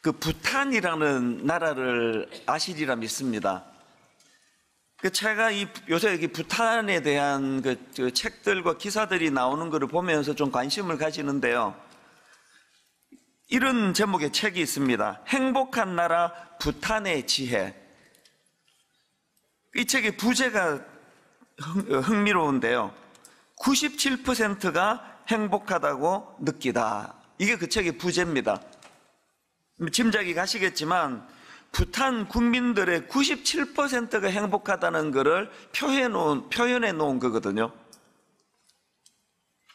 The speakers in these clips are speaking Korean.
그 부탄이라는 나라를 아시리라 믿습니다. 제가 요새 부탄에 대한 그 책들과 기사들이 나오는 것을 보면서 좀 관심을 가지는데요. 이런 제목의 책이 있습니다. 행복한 나라 부탄의 지혜. 이 책의 부제가 흥미로운데요. 97%가 행복하다고 느끼다. 이게 그 책의 부제입니다. 짐작이 가시겠지만 부탄 국민들의 97%가 행복하다는 것을 표현해 놓은 거거든요.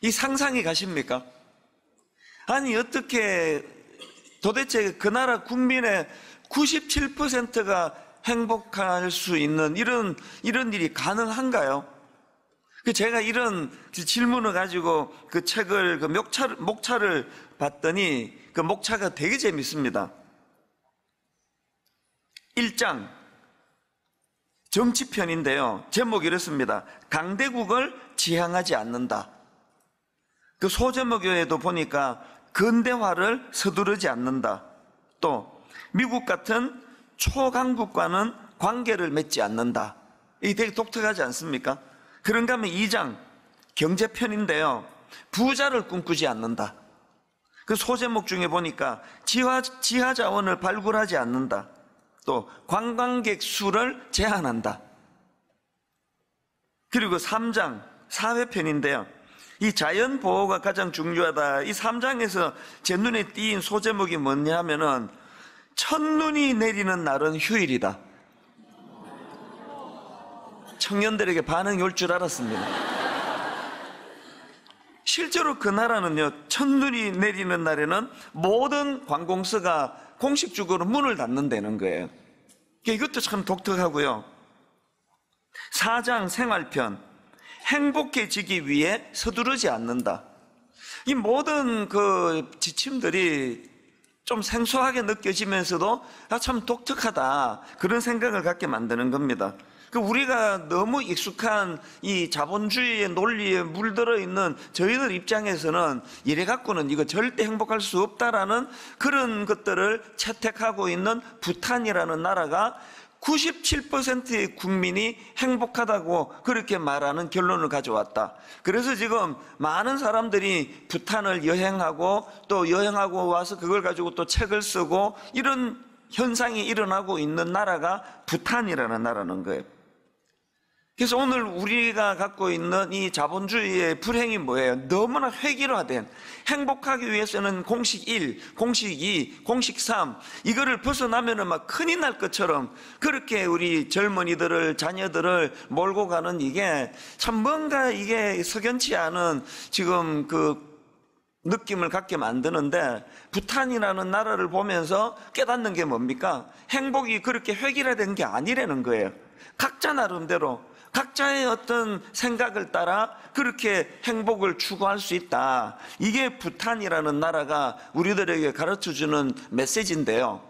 이 상상이 가십니까? 아니, 어떻게 도대체 그 나라 국민의 97%가 행복할 수 있는 이런 일이 가능한가요? 제가 이런 질문을 가지고 그 책을, 목차를 봤더니 그 목차가 되게 재밌습니다. 1장, 정치편인데요. 제목이 이렇습니다. 강대국을 지향하지 않는다. 그 소제목에도 보니까 근대화를 서두르지 않는다. 또 미국 같은 초강국과는 관계를 맺지 않는다. 이게 되게 독특하지 않습니까? 그런가 하면 2장, 경제편인데요. 부자를 꿈꾸지 않는다. 그 소제목 중에 보니까 지하 자원을 발굴하지 않는다. 또 관광객 수를 제한한다. 그리고 3장, 사회편인데요. 이 자연 보호가 가장 중요하다. 이 3장에서 제 눈에 띈 소제목이 뭐냐 하면은 첫눈이 내리는 날은 휴일이다. 청년들에게 반응이 올 줄 알았습니다. 실제로 그 나라는요, 첫눈이 내리는 날에는 모든 관공서가 공식적으로 문을 닫는다는 거예요. 이것도 참 독특하고요. 4장 생활편, 행복해지기 위해 서두르지 않는다. 이 모든 그 지침들이 좀 생소하게 느껴지면서도 참 독특하다, 그런 생각을 갖게 만드는 겁니다. 우리가 너무 익숙한 이 자본주의의 논리에 물들어 있는 저희들 입장에서는 이래 갖고는 이거 절대 행복할 수 없다라는 그런 것들을 채택하고 있는 부탄이라는 나라가 97%의 국민이 행복하다고 그렇게 말하는 결론을 가져왔다. 그래서 지금 많은 사람들이 부탄을 여행하고 또 여행하고 와서 그걸 가지고 또 책을 쓰고 이런 현상이 일어나고 있는 나라가 부탄이라는 나라는 거예요. 그래서 오늘 우리가 갖고 있는 이 자본주의의 불행이 뭐예요? 너무나 획일화된, 행복하기 위해서는 공식 1, 공식 2, 공식 3 이거를 벗어나면은 막 큰일 날 것처럼 그렇게 우리 젊은이들을, 자녀들을 몰고 가는 이게 참 뭔가 이게 석연치 않은 지금 그 느낌을 갖게 만드는데, 부탄이라는 나라를 보면서 깨닫는 게 뭡니까? 행복이 그렇게 획일화된 게 아니라는 거예요. 각자 나름대로 각자의 어떤 생각을 따라 그렇게 행복을 추구할 수 있다. 이게 부탄이라는 나라가 우리들에게 가르쳐주는 메시지인데요.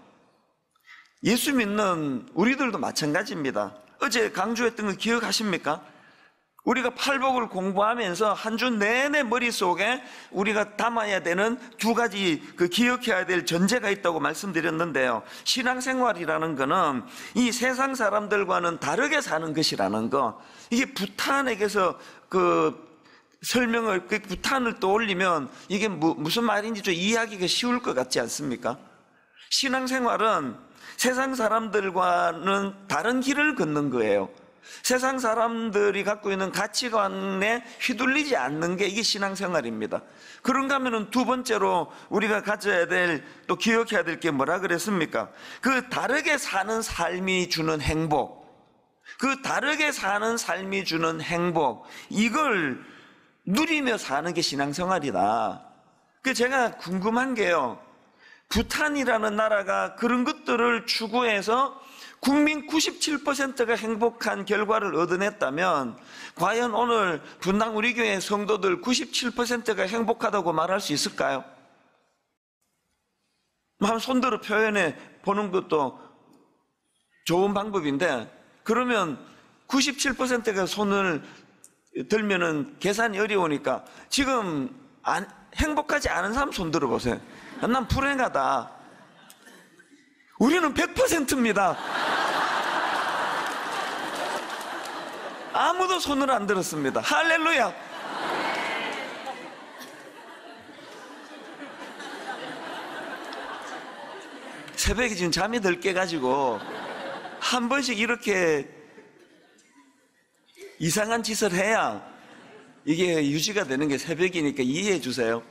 예수 믿는 우리들도 마찬가지입니다. 어제 강조했던 거 기억하십니까? 우리가 팔복을 공부하면서 한 주 내내 머릿속에 우리가 담아야 되는 두 가지 그 기억해야 될 전제가 있다고 말씀드렸는데요. 신앙생활이라는 거는 이 세상 사람들과는 다르게 사는 것이라는 거. 이게 부탄에게서 그 설명을, 그 부탄을 떠올리면 이게 무슨 말인지 좀 이해하기가 쉬울 것 같지 않습니까? 신앙생활은 세상 사람들과는 다른 길을 걷는 거예요. 세상 사람들이 갖고 있는 가치관에 휘둘리지 않는 게 이게 신앙생활입니다. 그런가 하면은 두 번째로 우리가 가져야 될, 또 기억해야 될 게 뭐라 그랬습니까? 그 다르게 사는 삶이 주는 행복, 그 다르게 사는 삶이 주는 행복, 이걸 누리며 사는 게 신앙생활이다. 제가 궁금한 게요, 부탄이라는 나라가 그런 것들을 추구해서 국민 97%가 행복한 결과를 얻어냈다면 과연 오늘 분당 우리 교회 성도들 97%가 행복하다고 말할 수 있을까요? 한번 손들어 표현해 보는 것도 좋은 방법인데, 그러면 97%가 손을 들면은 계산이 어려우니까 지금 행복하지 않은 사람 손 들어 보세요. 난 불행하다. 우리는 100%입니다. 아무도 손을 안 들었습니다. 할렐루야. 새벽에 지금 잠이 덜 깨가지고 한 번씩 이렇게 이상한 짓을 해야 이게 유지가 되는 게 새벽이니까 이해해 주세요.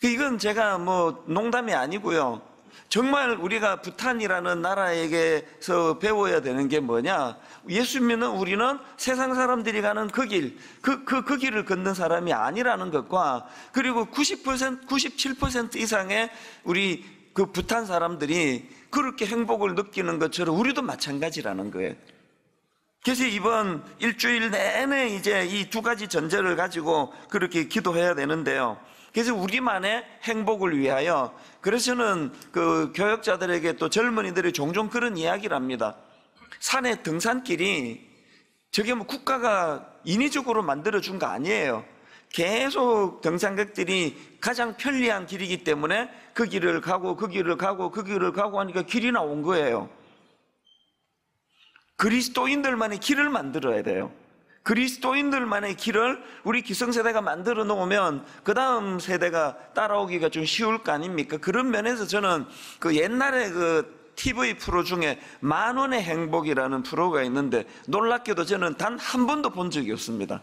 이건 제가 뭐 농담이 아니고요. 정말 우리가 부탄이라는 나라에게서 배워야 되는 게 뭐냐? 예수 믿는 우리는 세상 사람들이 가는 그 길, 그 길을 걷는 사람이 아니라는 것과, 그리고 90%, 97% 이상의 우리 그 부탄 사람들이 그렇게 행복을 느끼는 것처럼 우리도 마찬가지라는 거예요. 그래서 이번 일주일 내내 이제 이 두 가지 전제를 가지고 그렇게 기도해야 되는데요. 그래서 우리만의 행복을 위하여, 그래서 저는 그 교역자들에게 또 젊은이들이 종종 그런 이야기를 합니다. 산의 등산길이 저게 뭐 국가가 인위적으로 만들어준 거 아니에요. 계속 등산객들이 가장 편리한 길이기 때문에 그 길을 가고 그 길을 가고 그 길을 가고 하니까 길이 나온 거예요. 그리스도인들만의 길을 만들어야 돼요. 그리스도인들만의 길을 우리 기성세대가 만들어 놓으면 그 다음 세대가 따라오기가 좀 쉬울 거 아닙니까? 그런 면에서 저는 그 옛날에 그 TV 프로 중에 만원의 행복이라는 프로가 있는데, 놀랍게도 저는 단 한 번도 본 적이 없습니다.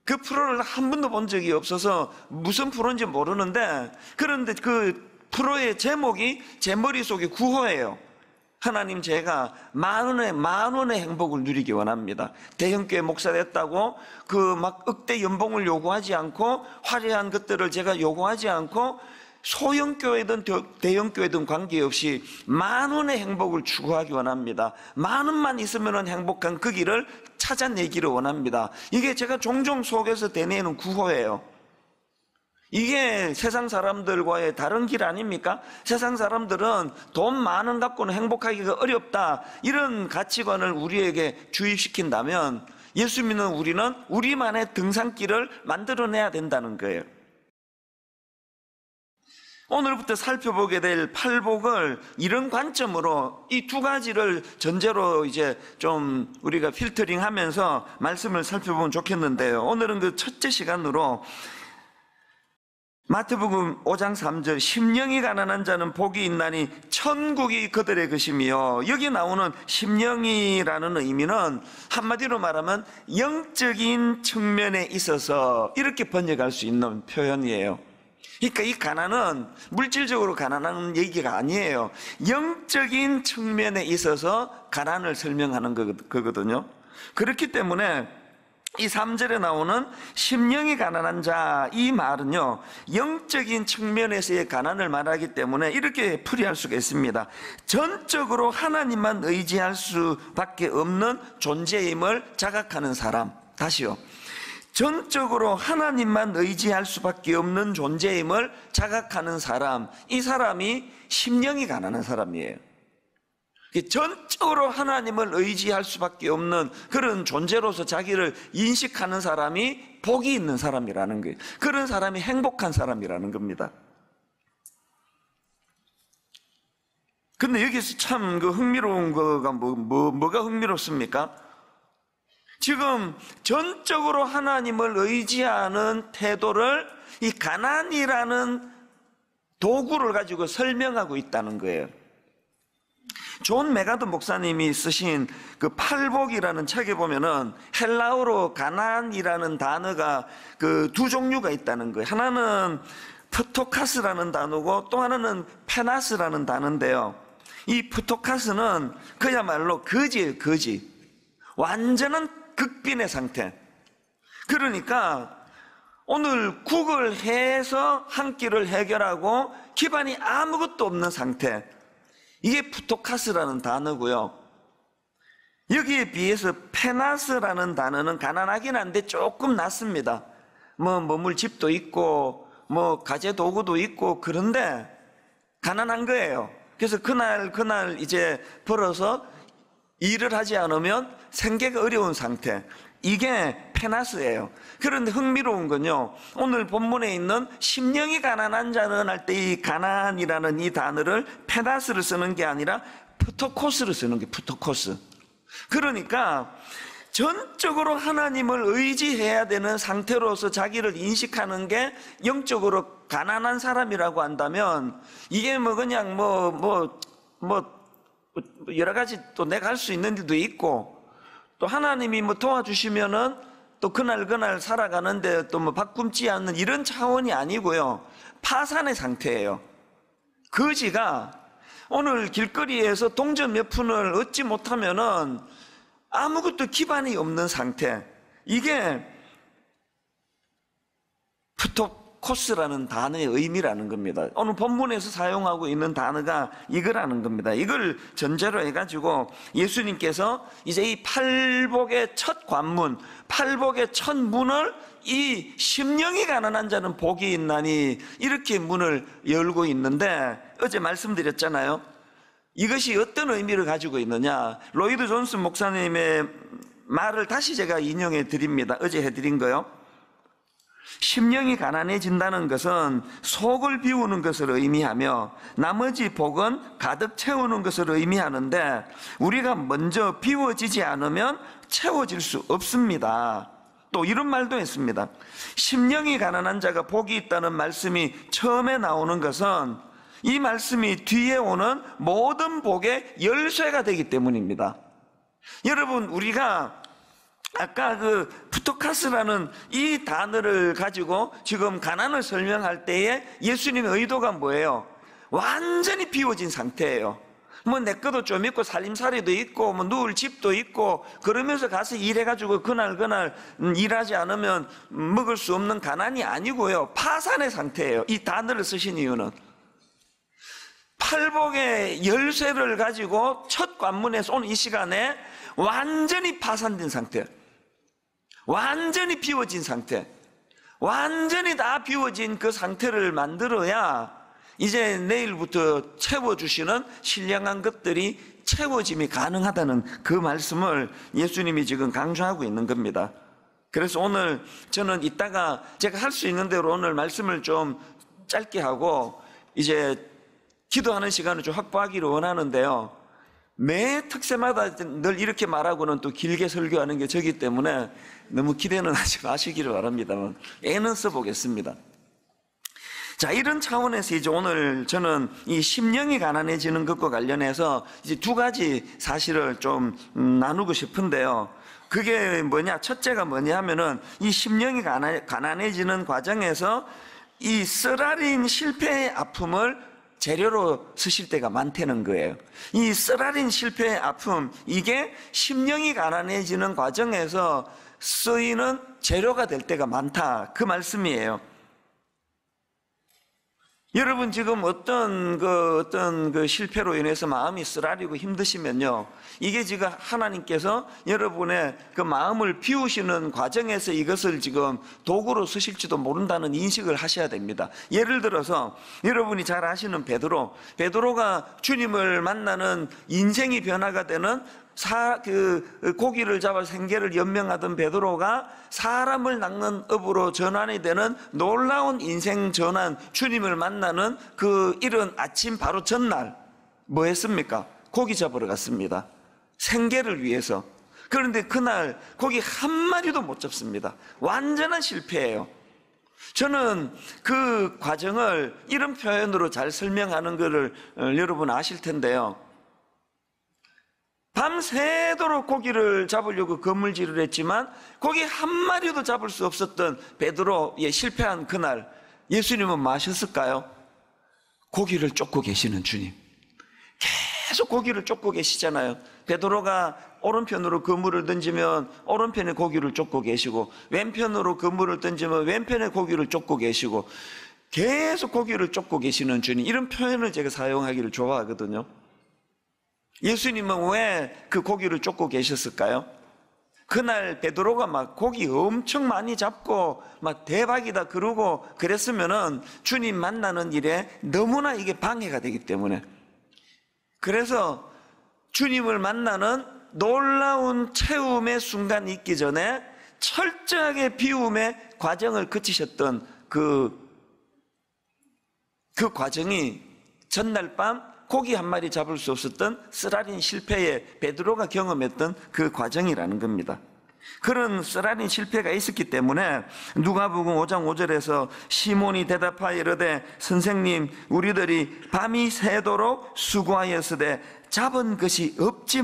그 프로를 한 번도 본 적이 없어서 무슨 프로인지 모르는데, 그런데 그 프로의 제목이 제 머릿속에 구호예요. 하나님, 제가 만원의 행복을 누리기 원합니다. 대형교회 목사 됐다고 그 막 억대 연봉을 요구하지 않고, 화려한 것들을 제가 요구하지 않고, 소형교회든 대형교회든 관계없이 만원의 행복을 추구하기 원합니다. 만원만 있으면 행복한 그 길을 찾아내기를 원합니다. 이게 제가 종종 속에서 되뇌는 구호예요. 이게 세상 사람들과의 다른 길 아닙니까? 세상 사람들은 돈 많은 갖고는 행복하기가 어렵다, 이런 가치관을 우리에게 주입시킨다면, 예수 믿는 우리는 우리만의 등산길을 만들어내야 된다는 거예요. 오늘부터 살펴보게 될 팔복을 이런 관점으로, 이 두 가지를 전제로 이제 좀 우리가 필터링 하면서 말씀을 살펴보면 좋겠는데요. 오늘은 그 첫째 시간으로 마태복음 5장 3절, 심령이 가난한 자는 복이 있나니 천국이 그들의 것이며, 여기 나오는 심령이라는 의미는 한마디로 말하면 영적인 측면에 있어서 이렇게 번역할 수 있는 표현이에요. 그러니까 이 가난은 물질적으로 가난한 얘기가 아니에요. 영적인 측면에 있어서 가난을 설명하는 거거든요. 그렇기 때문에 이 3절에 나오는 심령이 가난한 자, 이 말은요, 영적인 측면에서의 가난을 말하기 때문에 이렇게 풀이할 수가 있습니다. 전적으로 하나님만 의지할 수밖에 없는 존재임을 자각하는 사람. 다시요, 전적으로 하나님만 의지할 수밖에 없는 존재임을 자각하는 사람, 이 사람이 심령이 가난한 사람이에요. 전적으로 하나님을 의지할 수밖에 없는 그런 존재로서 자기를 인식하는 사람이 복이 있는 사람이라는 거예요. 그런 사람이 행복한 사람이라는 겁니다. 근데 여기서 참 그 흥미로운 거가 뭐가 흥미롭습니까? 지금 전적으로 하나님을 의지하는 태도를 이 가난이라는 도구를 가지고 설명하고 있다는 거예요. 존 메가드 목사님이 쓰신 그 팔복이라는 책에 보면은 헬라어로 가난이라는 단어가 그 두 종류가 있다는 거예요. 하나는 프토카스라는 단어고 또 하나는 페나스라는 단어인데요. 이 프토카스는 그야말로 거지예요, 거지. 완전한 극빈의 상태. 그러니까 오늘 국을 해서 한 끼를 해결하고 기반이 아무것도 없는 상태. 이게 푸토카스라는 단어고요. 여기에 비해서 페나스라는 단어는 가난하긴 한데 조금 낫습니다. 머물 집도 있고 가재 도구도 있고, 그런데 가난한 거예요. 그래서 그날 이제 벌어서 일을 하지 않으면 생계가 어려운 상태. 이게 페나스예요. 그런데 흥미로운 건요, 오늘 본문에 있는 심령이 가난한 자는 할 때 이 가난이라는 이 단어를 페나스를 쓰는 게 아니라 프토코스를 쓰는 게 프토코스. 그러니까 전적으로 하나님을 의지해야 되는 상태로서 자기를 인식하는 게 영적으로 가난한 사람이라고 한다면, 이게 뭐 그냥 여러 가지 또 내가 할 수 있는 일도 있고, 또 하나님이 뭐 도와주시면은 또 그날 살아가는데 또 뭐 바꿈지 않는 이런 차원이 아니고요, 파산의 상태예요. 거지가 오늘 길거리에서 동전 몇 푼을 얻지 못하면은 아무것도 기반이 없는 상태, 이게 프토코스라는 단어의 의미라는 겁니다. 오늘 본문에서 사용하고 있는 단어가 이거라는 겁니다. 이걸 전제로 해가지고 예수님께서 이제 이 팔복의 첫 관문, 팔복의 첫 문을 이 심령이 가난한 자는 복이 있나니, 이렇게 문을 열고 있는데, 어제 말씀드렸잖아요. 이것이 어떤 의미를 가지고 있느냐, 로이드 존슨 목사님의 말을 다시 제가 인용해 드립니다. 어제 해드린 거요. 심령이 가난해진다는 것은 속을 비우는 것을 의미하며 나머지 복은 가득 채우는 것을 의미하는데, 우리가 먼저 비워지지 않으면 채워질 수 없습니다. 또 이런 말도 했습니다. 심령이 가난한 자가 복이 있다는 말씀이 처음에 나오는 것은 이 말씀이 뒤에 오는 모든 복의 열쇠가 되기 때문입니다. 여러분, 우리가 아까 그 푸토카스라는 이 단어를 가지고 지금 가난을 설명할 때에 예수님의 의도가 뭐예요? 완전히 비워진 상태예요. 뭐 내 것도 좀 있고 살림살이도 있고 뭐 누울 집도 있고 그러면서 가서 일해가지고 그날 일하지 않으면 먹을 수 없는 가난이 아니고요, 파산의 상태예요. 이 단어를 쓰신 이유는 팔복의 열쇠를 가지고 첫 관문에서 오늘 이 시간에 완전히 파산된 상태, 완전히 비워진 상태, 완전히 다 비워진 그 상태를 만들어야 이제 내일부터 채워주시는 신령한 것들이 채워짐이 가능하다는 그 말씀을 예수님이 지금 강조하고 있는 겁니다. 그래서 오늘 저는 이따가 제가 할 수 있는 대로 오늘 말씀을 좀 짧게 하고 이제 기도하는 시간을 좀 확보하기를 원하는데요, 매 특세마다 늘 이렇게 말하고는 또 길게 설교하는 게 저기 때문에 너무 기대는 하지 마시기를 바랍니다만 애는 써보겠습니다. 자, 이런 차원에서 이제 오늘 저는 이 심령이 가난해지는 것과 관련해서 이제 두 가지 사실을 좀 나누고 싶은데요. 그게 뭐냐, 첫째가 뭐냐 하면은 이 심령이 가난해지는 과정에서 이 쓰라린 실패의 아픔을 재료로 쓰실 때가 많다는 거예요. 이 쓰라린 실패의 아픔, 이게 심령이 가난해지는 과정에서 쓰이는 재료가 될 때가 많다, 그 말씀이에요. 여러분, 지금 어떤 그 실패로 인해서 마음이 쓰라리고 힘드시면요, 이게 지금 하나님께서 여러분의 그 마음을 비우시는 과정에서 이것을 지금 도구로 쓰실지도 모른다는 인식을 하셔야 됩니다. 예를 들어서 여러분이 잘 아시는 베드로가 주님을 만나는 인생이 변화가 되는 고기를 잡아 생계를 연명하던 베드로가 사람을 낚는 업으로 전환이 되는 놀라운 인생 전환, 주님을 만나는 그 이른 아침 바로 전날 뭐 했습니까? 고기 잡으러 갔습니다. 생계를 위해서. 그런데 그날 고기 한 마리도 못 잡습니다. 완전한 실패예요. 저는 그 과정을 이런 표현으로 잘 설명하는 것을 여러분 아실 텐데요, 밤새도록 고기를 잡으려고 거물질을 했지만 고기 한 마리도 잡을 수 없었던 베드로의 실패한 그날, 예수님은 뭐 하셨을까요? 고기를 쫓고 계시는 주님, 계속 고기를 쫓고 계시잖아요. 베드로가 오른편으로 그물을 던지면 오른편에 고기를 쫓고 계시고, 왼편으로 그물을 던지면 왼편에 고기를 쫓고 계시고, 계속 고기를 쫓고 계시는 주님, 이런 표현을 제가 사용하기를 좋아하거든요. 예수님은 왜 그 고기를 쫓고 계셨을까요? 그날 베드로가 막 고기 엄청 많이 잡고 막 대박이다 그러고 그랬으면은 주님 만나는 일에 너무나 이게 방해가 되기 때문에, 그래서 주님을 만나는 놀라운 체험의 순간이 있기 전에 철저하게 비움의 과정을 거치셨던 그 과정이 전날 밤 고기 한 마리 잡을 수 없었던 쓰라린 실패에 베드로가 경험했던 그 과정이라는 겁니다. 그런 쓰라린 실패가 있었기 때문에 누가복음 5장 5절에서 시몬이 대답하여 이르되 선생님 우리들이 밤이 새도록 수고하였으되 잡은 것이 없지만은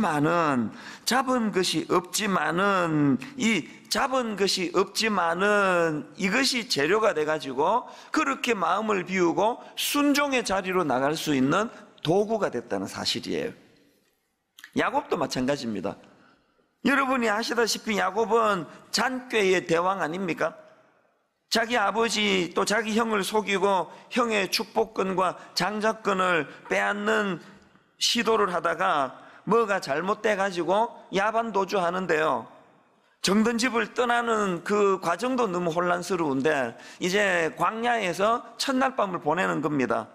이것이 재료가 돼가지고 그렇게 마음을 비우고 순종의 자리로 나갈 수 있는 도구가 됐다는 사실이에요. 야곱도 마찬가지입니다. 여러분이 아시다시피 야곱은 잔꾀의 대왕 아닙니까? 자기 아버지 또 자기 형을 속이고 형의 축복권과 장자권을 빼앗는 시도를 하다가 뭐가 잘못돼 가지고 야반도주 하는데요, 정든 집을 떠나는 그 과정도 너무 혼란스러운데 이제 광야에서 첫날 밤을 보내는 겁니다.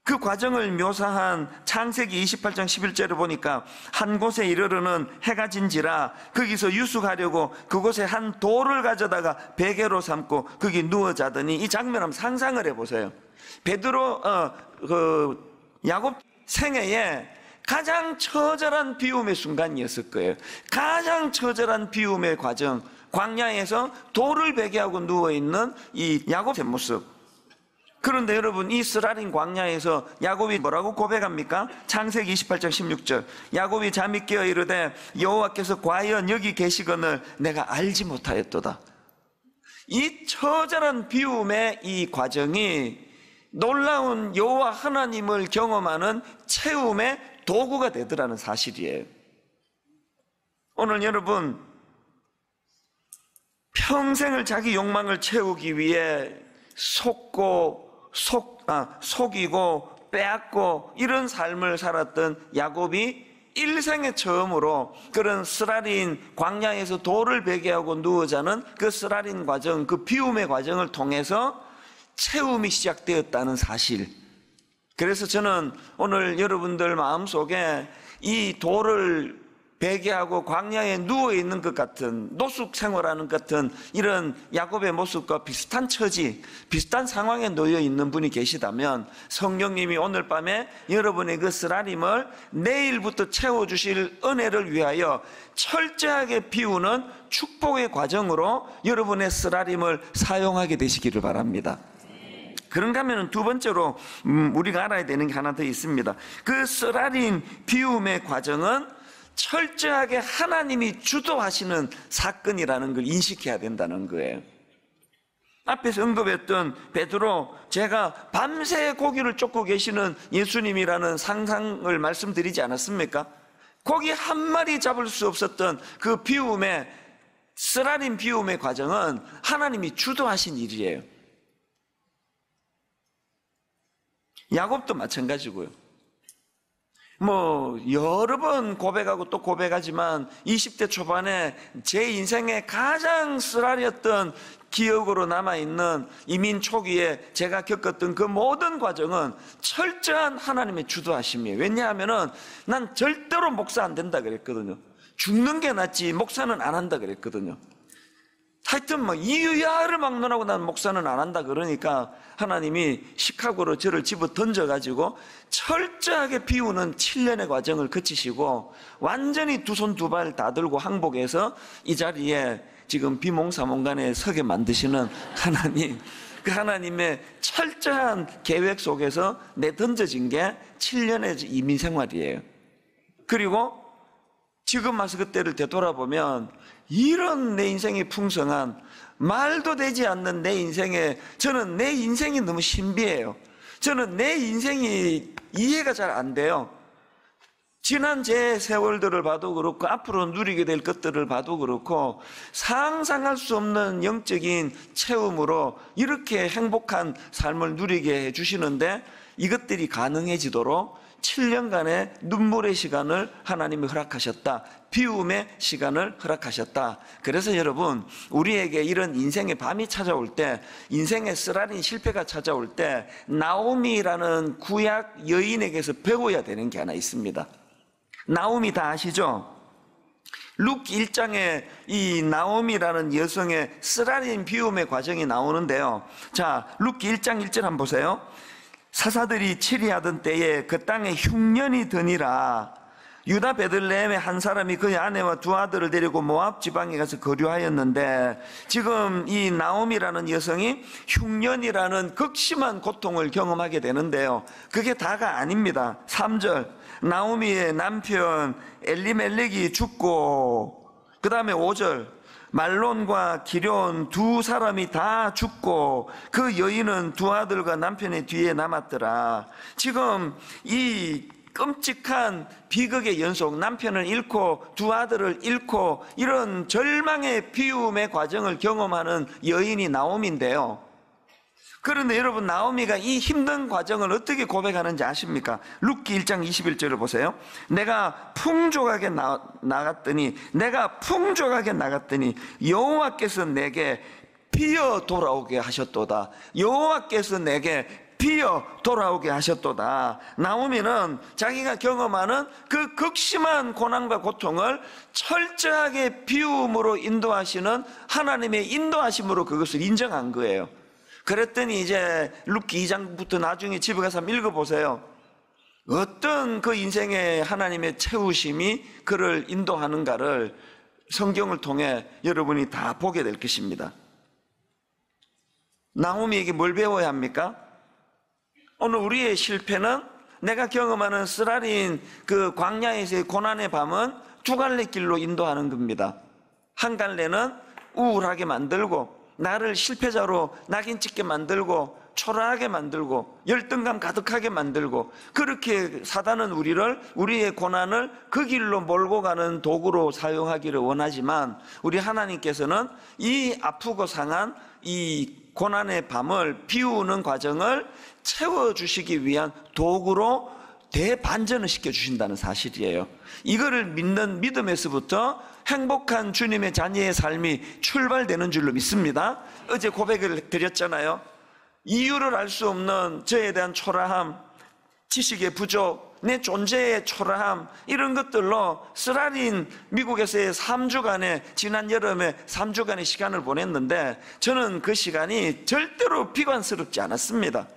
그 과정을 묘사한 창세기 28장 11절을 보니까 한 곳에 이르러는 해가 진지라 거기서 유숙하려고 그곳에 한 돌을 가져다가 베개로 삼고 거기 누워 자더니, 이 장면 한번 상상을 해보세요. 야곱 생애에 가장 처절한 비움의 순간이었을 거예요. 가장 처절한 비움의 과정, 광야에서 돌을 베개하고 누워있는 이 야곱의 모습. 그런데 여러분, 이 쓰라린 광야에서 야곱이 뭐라고 고백합니까? 창세기 28장 16절 야곱이 잠이 깨어 이르되 여호와께서 과연 여기 계시거늘 내가 알지 못하였도다. 이 처절한 비움의 이 과정이 놀라운 여호와 하나님을 경험하는 채움의 도구가 되더라는 사실이에요. 오늘 여러분, 평생을 자기 욕망을 채우기 위해 속이고 빼앗고 이런 삶을 살았던 야곱이 일생에 처음으로 그런 쓰라린 광야에서 돌을 베개하고 누워 자는 그 쓰라린 과정, 그 비움의 과정을 통해서 채움이 시작되었다는 사실. 그래서 저는 오늘 여러분들 마음속에 이 돌을 베개하고 광야에 누워있는 것 같은, 노숙 생활하는 것 같은 이런 야곱의 모습과 비슷한 처지, 비슷한 상황에 놓여 있는 분이 계시다면 성령님이 오늘 밤에 여러분의 그 쓰라림을 내일부터 채워주실 은혜를 위하여 철저하게 비우는 축복의 과정으로 여러분의 쓰라림을 사용하게 되시기를 바랍니다. 그런가 하면 두 번째로 우리가 알아야 되는 게 하나 더 있습니다. 그 쓰라린 비움의 과정은 철저하게 하나님이 주도하시는 사건이라는 걸 인식해야 된다는 거예요. 앞에서 언급했던 베드로, 제가 밤새 고기를 쫓고 계시는 예수님이라는 상상을 말씀드리지 않았습니까? 고기 한 마리 잡을 수 없었던 그 비움의, 쓰라린 비움의 과정은 하나님이 주도하신 일이에요. 야곱도 마찬가지고요. 여러 번 고백하고 또 고백하지만 20대 초반에 제 인생의 가장 쓰라렸던 기억으로 남아있는 이민 초기에 제가 겪었던 그 모든 과정은 철저한 하나님의 주도하심이에요. 왜냐하면 난 절대로 목사 안 된다 그랬거든요. 죽는 게 낫지 목사는 안 한다 그랬거든요. 하여튼 이유야를 막론하고 난 목사는 안 한다 그러니까 하나님이 시카고로 저를 집어 던져가지고 철저하게 비우는 7년의 과정을 거치시고 완전히 두 손 두 발 다 들고 항복해서 이 자리에 지금 비몽사몽간에 서게 만드시는 하나님, 그 하나님의 철저한 계획 속에서 내 던져진 게 7년의 이민 생활이에요. 그리고 지금 와서 그때를 되돌아보면 이런 내 인생이 풍성한, 말도 되지 않는 내 인생에, 저는 내 인생이 너무 신비해요. 저는 내 인생이 이해가 잘 안 돼요. 지난 제 세월들을 봐도 그렇고 앞으로 누리게 될 것들을 봐도 그렇고 상상할 수 없는 영적인 체험으로 이렇게 행복한 삶을 누리게 해주시는데, 이것들이 가능해지도록 7년간의 눈물의 시간을 하나님이 허락하셨다. 비움의 시간을 허락하셨다. 그래서 여러분, 우리에게 이런 인생의 밤이 찾아올 때, 인생의 쓰라린 실패가 찾아올 때 나오미라는 구약 여인에게서 배워야 되는 게 하나 있습니다. 나오미 다 아시죠? 룻기 1장에 이 나오미라는 여성의 쓰라린 비움의 과정이 나오는데요. 자, 룻기 1장 1절 한번 보세요. 사사들이 치리하던 때에 그 땅에 흉년이 드니라. 유다 베들레헴의 한 사람이 그의 아내와 두 아들을 데리고 모압 지방에 가서 거류하였는데, 지금 이 나오미라는 여성이 흉년이라는 극심한 고통을 경험하게 되는데요. 그게 다가 아닙니다. 3절, 나오미의 남편 엘리멜렉이 죽고, 그 다음에 5절, 말론과 기럨 두 사람이 다 죽고 그 여인은 두 아들과 남편의 뒤에 남았더라. 지금 이 끔찍한 비극의 연속, 남편을 잃고 두 아들을 잃고 이런 절망의 비움의 과정을 경험하는 여인이 나오미인데요. 그런데 여러분, 나오미가 이 힘든 과정을 어떻게 고백하는지 아십니까? 룻기 1장 21절을 보세요. 내가 풍족하게 나갔더니 여호와께서 내게 피어 돌아오게 하셨도다. 여호와께서 내게 피어 돌아오게 하셨도다. 나오미는 자기가 경험하는 그 극심한 고난과 고통을 철저하게 비움으로 인도하시는 하나님의 인도하심으로 그것을 인정한 거예요. 그랬더니 이제 룻기 2장부터 나중에 집에 가서 한번 읽어보세요. 어떤 그 인생의 하나님의 채우심이 그를 인도하는가를 성경을 통해 여러분이 다 보게 될 것입니다. 나오미에게 뭘 배워야 합니까? 오늘 우리의 실패는, 내가 경험하는 쓰라린 그 광야에서의 고난의 밤은 두 갈래 길로 인도하는 겁니다. 한 갈래는 우울하게 만들고, 나를 실패자로 낙인 찍게 만들고, 초라하게 만들고, 열등감 가득하게 만들고, 그렇게 사단은 우리의 고난을 그 길로 몰고 가는 도구로 사용하기를 원하지만, 우리 하나님께서는 이 아프고 상한 이 고난의 밤을 비우는 과정을 채워주시기 위한 도구로 대반전을 시켜주신다는 사실이에요. 이거를 믿는 믿음에서부터 행복한 주님의 자녀의 삶이 출발되는 줄로 믿습니다. 어제 고백을 드렸잖아요. 이유를 알 수 없는 저에 대한 초라함, 지식의 부족, 내 존재의 초라함, 이런 것들로 쓰라린 미국에서의 3주간의, 지난 여름에 3주간의 시간을 보냈는데, 저는 그 시간이 절대로 비관스럽지 않았습니다.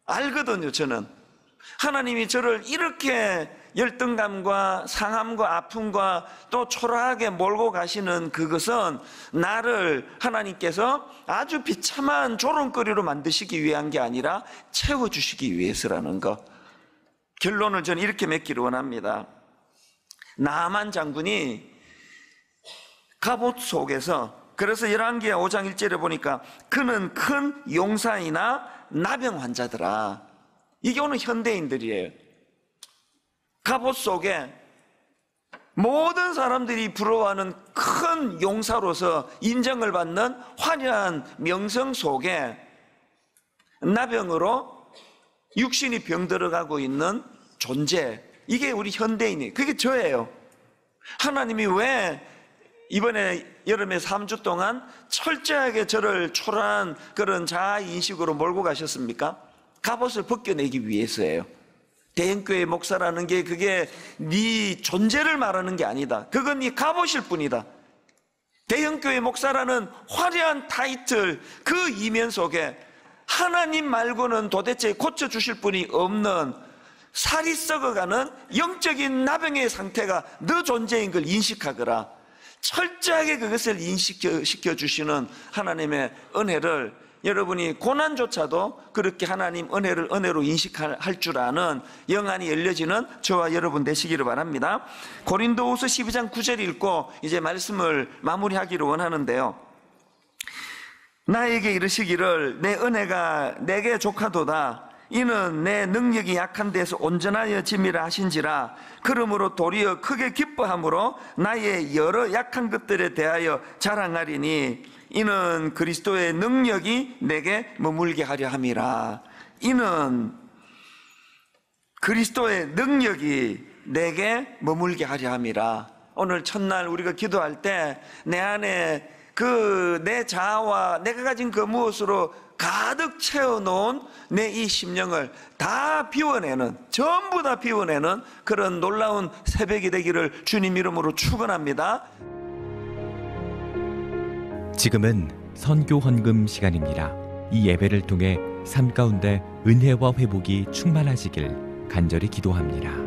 알거든요. 저는 하나님이 저를 이렇게 열등감과 상함과 아픔과 또 초라하게 몰고 가시는 그것은 나를 하나님께서 아주 비참한 조롱거리로 만드시기 위한 게 아니라 채워주시기 위해서라는 것. 결론을 저는 이렇게 맺기를 원합니다. 나아만 장군이 갑옷 속에서, 그래서 열왕기하 5장 1절에 보니까 그는 큰 용사이나 나병 환자더라. 이게 오늘 현대인들이에요. 갑옷 속에 모든 사람들이 부러워하는 큰 용사로서 인정을 받는 화려한 명성 속에 나병으로 육신이 병들어가고 있는 존재, 이게 우리 현대인이에요. 그게 저예요. 하나님이 왜 이번에 여름에 3주 동안 철저하게 저를 초라한 그런 자아인식으로 몰고 가셨습니까? 갑옷을 벗겨내기 위해서예요. 대형교회 목사라는 게 그게 네 존재를 말하는 게 아니다. 그건 네 갑옷일 뿐이다. 대형교회 목사라는 화려한 타이틀, 그 이면 속에 하나님 말고는 도대체 고쳐주실 분이 없는 살이 썩어가는 영적인 나병의 상태가 너 존재인 걸 인식하거라. 철저하게 그것을 인식시켜 주시는 하나님의 은혜를, 여러분이 고난조차도 그렇게 하나님 은혜를 은혜로 인식할 줄 아는 영안이 열려지는 저와 여러분 되시기를 바랍니다. 고린도후서 12장 9절 읽고 이제 말씀을 마무리하기를 원하는데요. 나에게 이르시기를 내 은혜가 내게 족하도다. 이는 내 능력이 약한 데서 온전하여 짐이라 하신지라. 그러므로 도리어 크게 기뻐함으로 나의 여러 약한 것들에 대하여 자랑하리니 이는 그리스도의 능력이 내게 머물게 하려 함이라. 이는 그리스도의 능력이 내게 머물게 하려 함이라. 오늘 첫날 우리가 기도할 때 내 안에 그 내 자아와 내가 가진 그 무엇으로 가득 채워놓은 내 이 심령을 다 비워내는, 전부 다 비워내는 그런 놀라운 새벽이 되기를 주님 이름으로 축원합니다. 지금은 선교 헌금 시간입니다. 이 예배를 통해 삶 가운데 은혜와 회복이 충만하시길 간절히 기도합니다.